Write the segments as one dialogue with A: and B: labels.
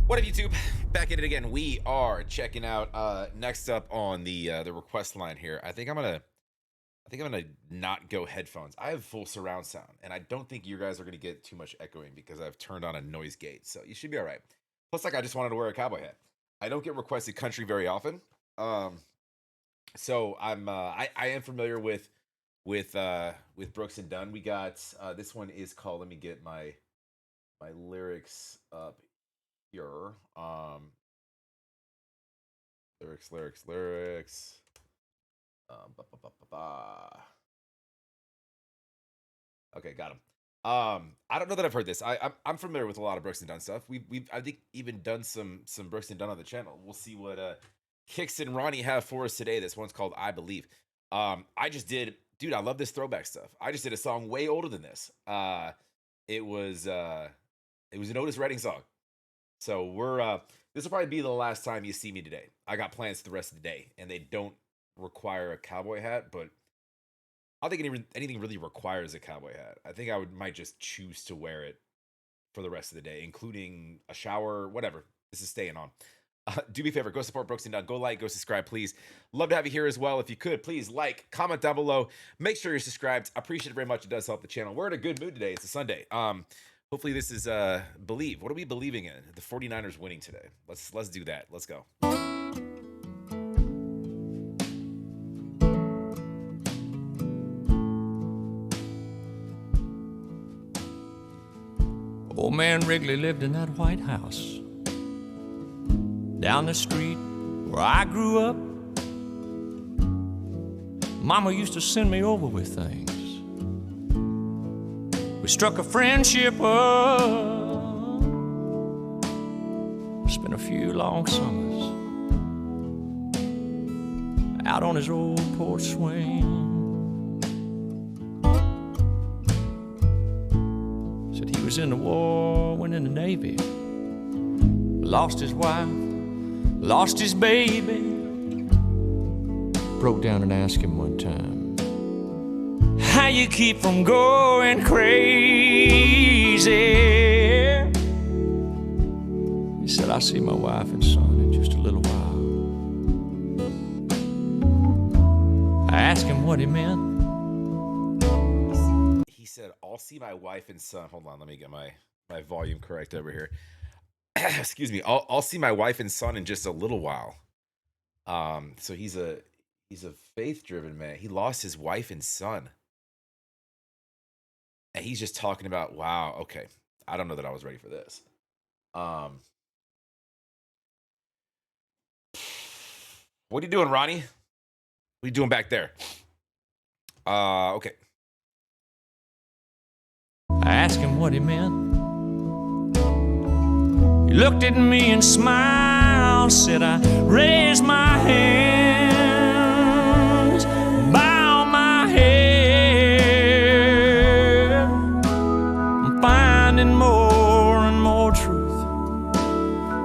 A: What up, YouTube? Back at it again. We are checking out next up on the request line here. I think I'm gonna not go headphones. I have full surround sound, and I don't think you guys are gonna get too much echoing because I've turned on a noise gate, so you should be all right. Plus, like, I just wanted to wear a cowboy hat. I don't get requested country very often, um, so I am familiar with Brooks and Dunn. We got this one is called. Let me get my lyrics up here. Lyrics. Ba, ba, ba, ba, ba. Okay, got him. I don't know that I've heard this. I'm familiar with a lot of Brooks and Dunn stuff. We've I think even done some Brooks and Dunn on the channel. We'll see what Kix and Ronnie have for us today. This one's called I Believe. I just did, dude. I love this throwback stuff. I just did a song way older than this. It was an Otis Redding song. So we're this will probably be the last time you see me today. I got plans for the rest of the day, and they don't require a cowboy hat, but I don't think anything really requires a cowboy hat. I think might just choose to wear it for the rest of the day, including a shower, whatever. This is staying on. Do me a favor, go support Brooks and Dunn. Go like, go subscribe, please. Love to have you here as well. If you could, please like, comment down below. Make sure you're subscribed. I appreciate it very much. It does help the channel. We're in a good mood today. It's a Sunday. Hopefully this is believe. What are we believing in? The 49ers winning today. Let's do that. Let's go.
B: Old man Wrigley lived in that White House down the street where I grew up. Mama used to send me over with things. We struck a friendship up, spent a few long summers out on his old porch swing. Said he was in the war, went in the Navy, lost his wife, lost his baby. Broke down and asked him one time, how you keep from going crazy? He said, I'll see my wife and son in just a little while. I asked him what he meant.
A: He said, I'll see my wife and son. Hold on, let me get my volume correct over here. Excuse me. I'll see my wife and son in just a little while. So he's a faith-driven man. He lost his wife and son. And he's just talking about, wow, okay. I don't know that I was ready for this. What are you doing, Ronnie? What are you doing back there? Okay.
B: I asked him what he meant. He looked at me and smiled, said, I raise my hands, bow my head. I'm finding more and more truth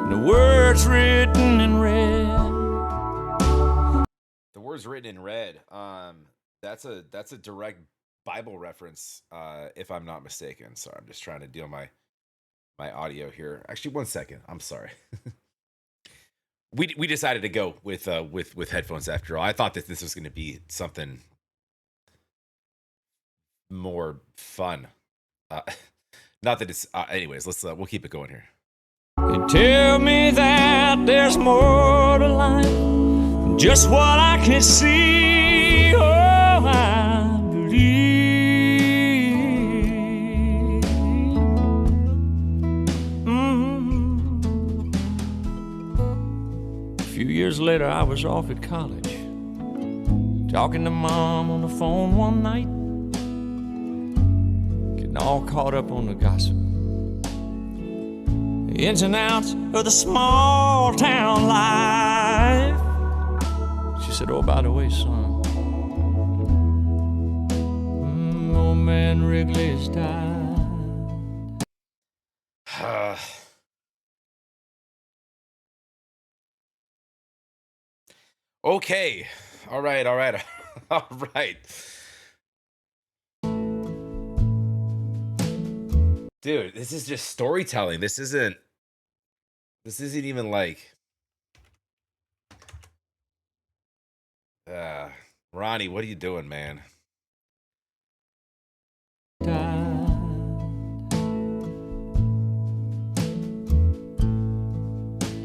B: in the words written in red.
A: The words written in red. That's a direct Bible reference, if I'm not mistaken. Sorry, I'm just trying to deal my audio here. Actually, one second. I'm sorry. we decided to go with headphones after all. I thought that this was going to be something more fun. Not that it's. Anyways, let's we'll keep it going here.
B: They tell me that there's more to life than just what I can see. Oh, I believe. A few years later, I was off at college, talking to Mom on the phone one night, getting all caught up on the gossip, the ins and outs of the small town life. She said, oh, by the way, son, old man Wrigley has died.
A: Okay. All right. All right. All right. Dude, this is just storytelling. This isn't This isn't even like Ronnie, what are you doing, man?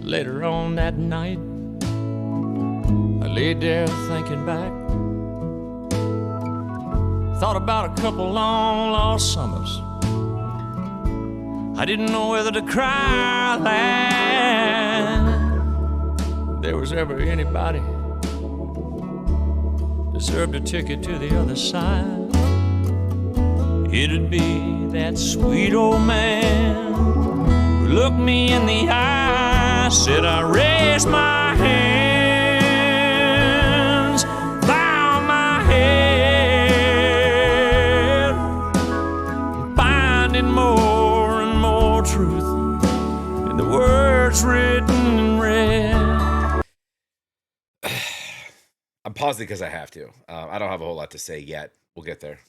B: Later on that night, I laid there thinking back. Thought about a couple long lost summers. I didn't know whether to cry or laugh. There was ever anybody deserved a ticket to the other side. It'd be that sweet old man who looked me in the eye, said I raised my hands, bowed my head, finding more and more truth in the words written in red.
A: I'm pausing because I have to. I don't have a whole lot to say yet. We'll get there.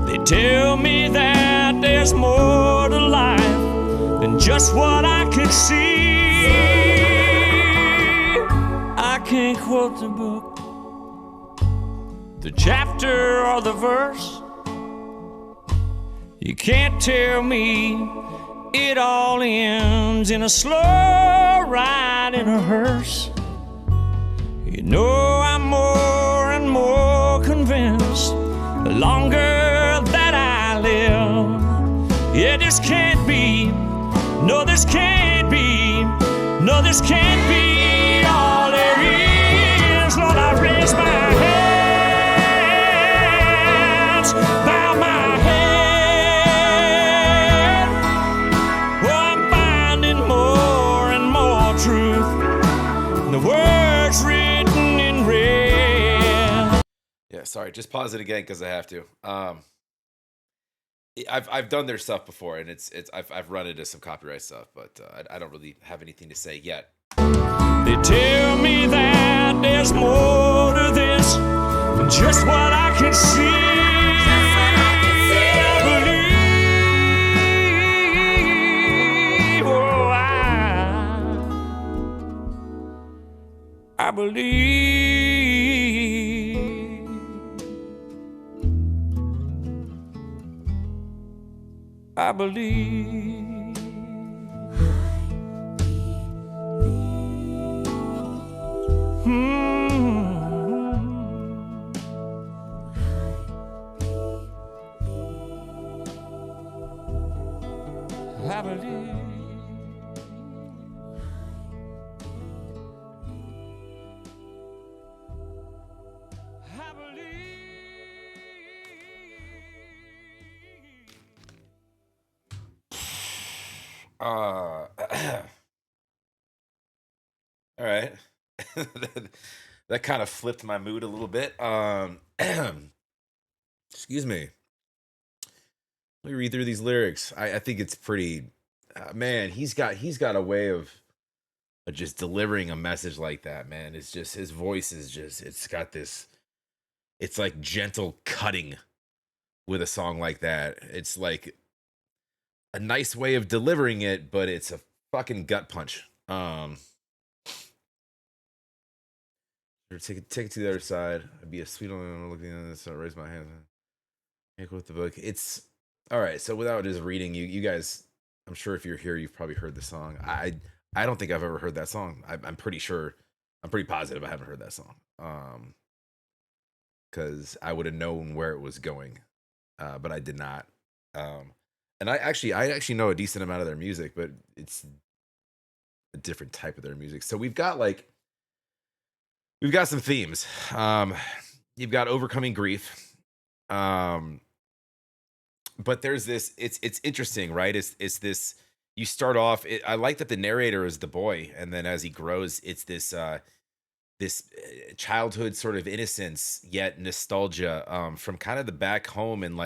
B: They tell me that there's more to life than just what I can see. I can't quote the book, the chapter or the verse. You can't tell me it all ends in a slow ride in a hearse. You know I'm more and more convinced the longer that I live. Yeah, this can't be, no, this can't be, no, this can't be all there is. Lord, I raise my hands, bow my head. Oh, I'm finding more and more truth in the words written in red.
A: Yeah, sorry, just pause it again because I have to. I've done their stuff before, and I've run into some copyright stuff, but I don't really have anything to say yet.
B: They tell me that there's more to this than just what I can see. I believe. I believe. I believe. I believe.
A: All right. That kind of flipped my mood a little bit. Excuse me. Let me read through these lyrics. I think it's pretty. Man, he's got a way of just delivering a message like that. Man, it's just his voice is just. It's got this. It's like gentle cutting with a song like that. It's like a nice way of delivering it, but it's a fucking gut punch. Take it to the other side. I'd be a sweet one looking at this. I raise my hand. Take with the book. It's all right. So without just reading, you guys, I'm sure if you're here, you've probably heard the song. I don't think I've ever heard that song. I'm pretty sure. I'm pretty positive I haven't heard that song. Because I would have known where it was going, but I did not. And I actually know a decent amount of their music, but it's a different type of their music. So we've got some themes. You've got overcoming grief. But there's this, it's interesting, right? It's this, you start off, I like that the narrator is the boy. And then as he grows, it's this childhood sort of innocence, yet nostalgia, from kind of the back home and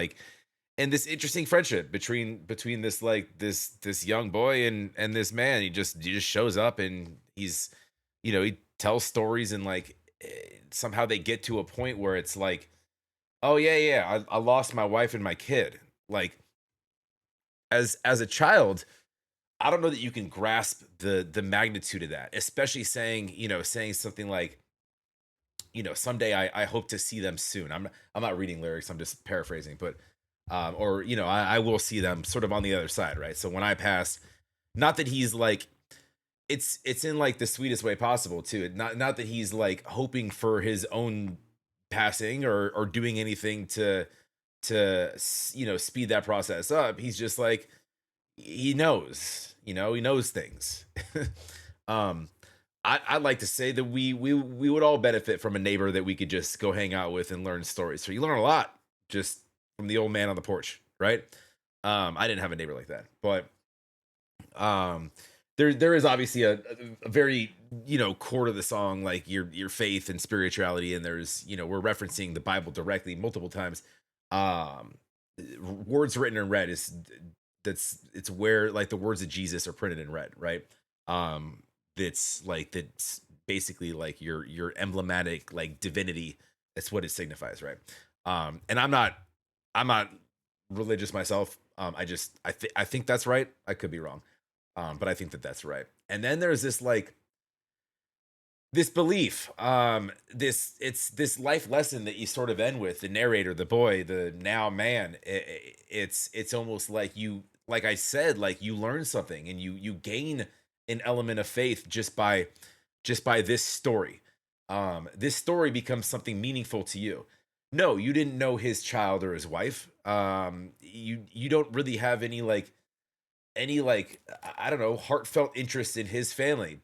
A: this interesting friendship between this this young boy and this man. He just shows up and he's, he tells stories and somehow they get to a point where it's like, oh yeah, I lost my wife and my kid. Like as a child, I don't know that you can grasp the magnitude of that, especially saying, saying something like, someday I hope to see them soon. I'm not reading lyrics, I'm just paraphrasing, but or I will see them sort of on the other side, right? So when I pass, not that he's like, it's in like the sweetest way possible too. Not that he's like hoping for his own passing or doing anything to speed that process up. He's just like, he knows, he knows things. um I'd like to say that we would all benefit from a neighbor that we could just go hang out with and learn stories. So you learn a lot just from the old man on the porch, right? I didn't have a neighbor like that, but um there is obviously a very core to the song, like your faith and spirituality, and there's we're referencing the Bible directly multiple times. um Words written in red is it's where like the words of Jesus are printed in red, right? um that's basically like your emblematic like divinity. That's what it signifies, right? And I'm not religious myself. I think that's right. I could be wrong, but I think that that's right. And then there's this like this belief, this life lesson that you sort of end with the narrator, the boy, the now man. It's almost like like I said, like you learn something and you gain an element of faith just by this story. This story becomes something meaningful to you. No, you didn't know his child or his wife. You don't really have any like I don't know, heartfelt interest in his family,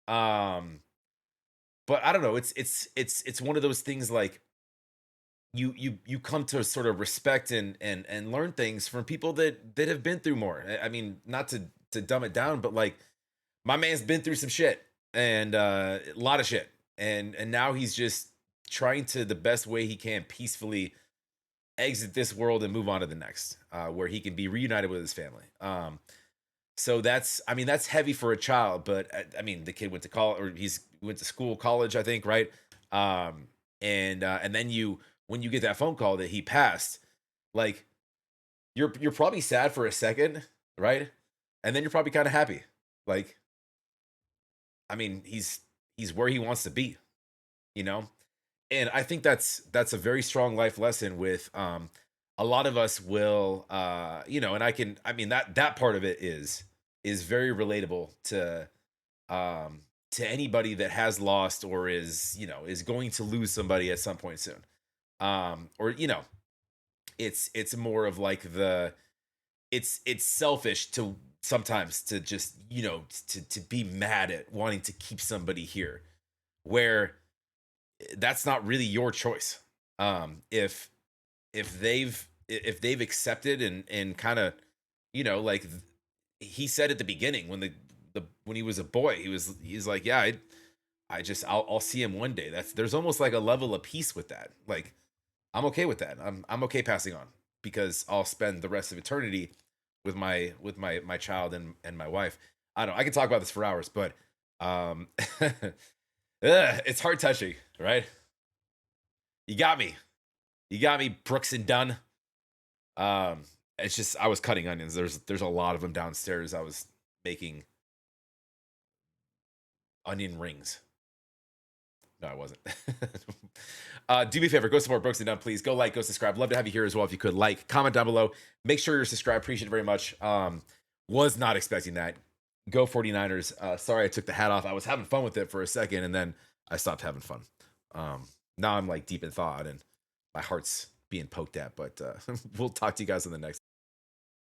A: um but I don't know, it's one of those things like you come to sort of respect and learn things from people that have been through more. I mean, not to dumb it down, but like my man's been through some shit, and a lot of shit, and now he's just trying to the best way he can peacefully exit this world and move on to the next, where he can be reunited with his family. So I mean, that's heavy for a child, but I mean, the kid went to college, or he's went to school, college, I think, right? And then when you get that phone call that he passed, like you're probably sad for a second, right? And then you're probably kind of happy. Like, I mean, he's where he wants to be, you know? And I think that's a very strong life lesson with a lot of us will and I mean that part of it is very relatable to anybody that has lost or is going to lose somebody at some point soon. Or it's more of like it's selfish to sometimes to just to be mad at wanting to keep somebody here, where that's not really your choice. If they've accepted and kind of like he said at the beginning, when when he was a boy, he's like, yeah, I'll see him one day. There's almost like a level of peace with that. Like, I'm okay with that. I'm okay passing on, because I'll spend the rest of eternity with my child and my wife. I don't know, I can talk about this for hours, but um it's heart touching, right? You got me. You got me, Brooks and Dunn. It's just, I was cutting onions. There's a lot of them downstairs. I was making onion rings. No, I wasn't. Do me a favor, go support Brooks and Dunn, please. Go like, go subscribe. Love to have you here as well. If you could like, comment down below. Make sure you're subscribed. Appreciate it very much. Was not expecting that. Go 49ers. Sorry I took the hat off. I was having fun with it for a second, and then I stopped having fun. Now I'm like deep in thought and my heart's being poked at, but we'll talk to you guys in the next